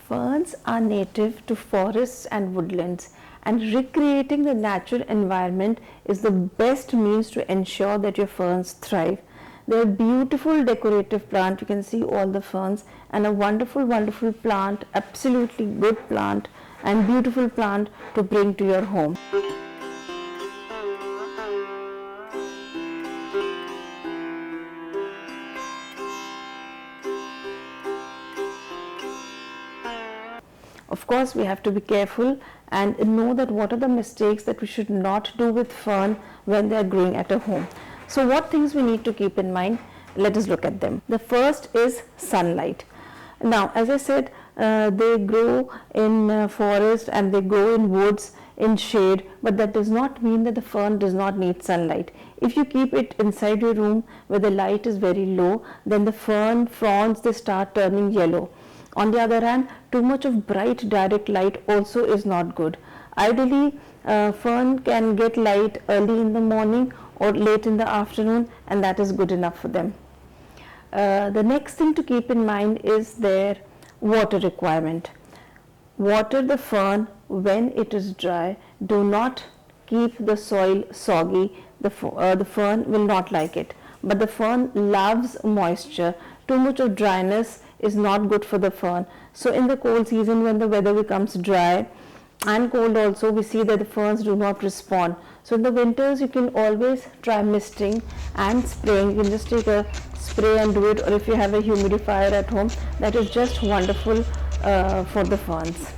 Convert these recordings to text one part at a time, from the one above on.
Ferns are native to forests and woodlands, and recreating the natural environment is the best means to ensure that your ferns thrive. They're a beautiful decorative plant. You can see all the ferns, and a wonderful, wonderful plant, absolutely good plant and beautiful plant to bring to your home. Of course, we have to be careful and know that what are the mistakes that we should not do with fern when they are growing at a home. So what things we need to keep in mind? Let us look at them. The first is sunlight. Now, as I said, they grow in forest and they grow in woods in shade, but that does not mean that the fern does not need sunlight. If you keep it inside your room where the light is very low, then the fern fronds, they start turning yellow. On the other hand, too much of bright direct light also is not good. Ideally, fern can get light early in the morning or late in the afternoon, and that is good enough for them. The next thing to keep in mind is their water requirement. Water the fern when it is dry. Do not keep the soil soggy. The fern will not like it. But the fern loves moisture. Too much of dryness is not good for the fern. So in the cold season, when the weather becomes dry and cold also, we see that the ferns do not respond. So in the winters, you can always try misting and spraying. You can just take a spray and do it, or if you have a humidifier at home, that is just wonderful for the ferns.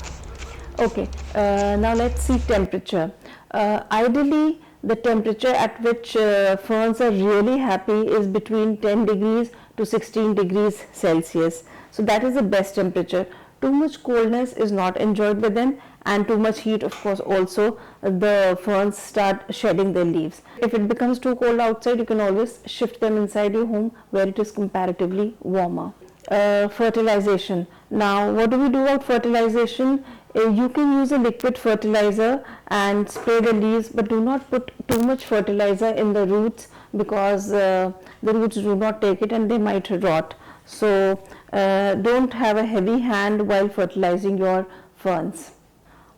Okay, now let's see temperature. Ideally, the temperature at which ferns are really happy is between 10 degrees to 16 degrees Celsius. So that is the best temperature. Too much coldness is not enjoyed by them, and too much heat, of course, also the ferns start shedding their leaves. If it becomes too cold outside, you can always shift them inside your home where it is comparatively warmer. Fertilization. Now, what do we do about fertilization? You can use a liquid fertilizer and spray the leaves, but do not put too much fertilizer in the roots, because the roots do not take it and they might rot. So don't have a heavy hand while fertilizing your ferns.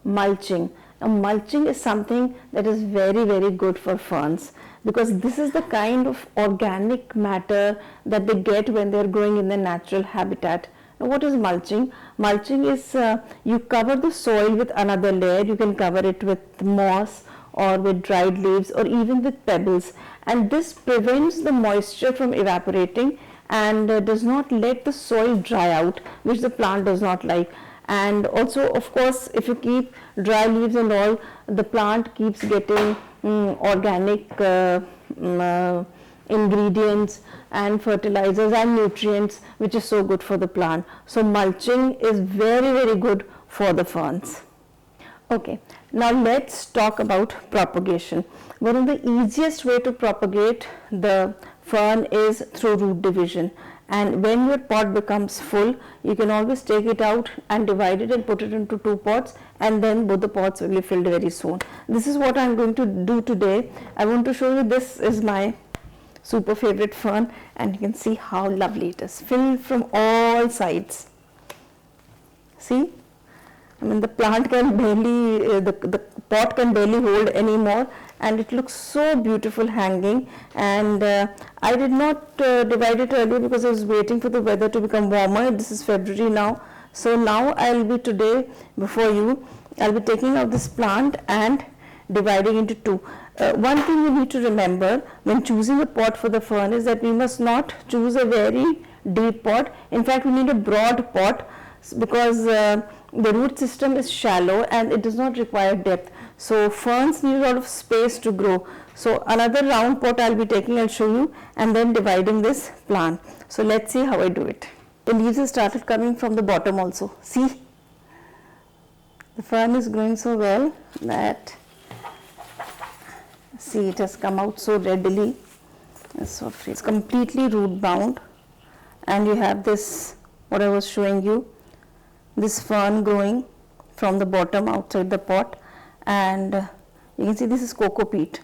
Mulching. Now, mulching is something that is very, very good for ferns, because this is the kind of organic matter that they get when they are growing in their natural habitat. Now, what is mulching? Mulching is you cover the soil with another layer. You can cover it with moss or with dried leaves or even with pebbles, and this prevents the moisture from evaporating and does not let the soil dry out, which the plant does not like. And also, of course, if you keep dry leaves and all, the plant keeps getting organic ingredients and fertilizers and nutrients, which is so good for the plant. So mulching is very, very good for the ferns. Okay, now let's talk about propagation. One of the easiest way to propagate the fern is through root division. And when your pot becomes full, you can always take it out and divide it and put it into 2 pots, and then both the pots will be filled very soon. This is what I'm going to do today. I want to show you, this is my super favorite fern, and you can see how lovely it is, filled from all sides. See? I mean, the plant can barely, the pot can barely hold anymore, and it looks so beautiful hanging. And I did not divide it earlier because I was waiting for the weather to become warmer. This is February now. So now I'll be today before you, I'll be taking out this plant and dividing into 2. One thing we need to remember when choosing a pot for the fern is that we must not choose a very deep pot. In fact, we need a broad pot, because the root system is shallow and it does not require depth. So ferns need a lot of space to grow. So another round pot I'll be taking, I'll show you, and then dividing this plant. So let's see how I do it. The leaves have started coming from the bottom also. See, the fern is growing so well that, see, it has come out so readily. It's completely root bound, and you have this, what I was showing you, this fern growing from the bottom outside the pot, and you can see this is coco peat.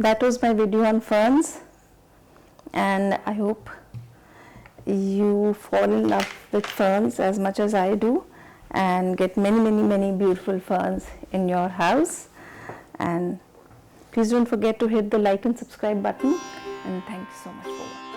that was my video on ferns, and I hope you fall in love with ferns as much as I do and get many beautiful ferns in your house. And please don't forget to hit the like and subscribe button, and thank you so much for watching.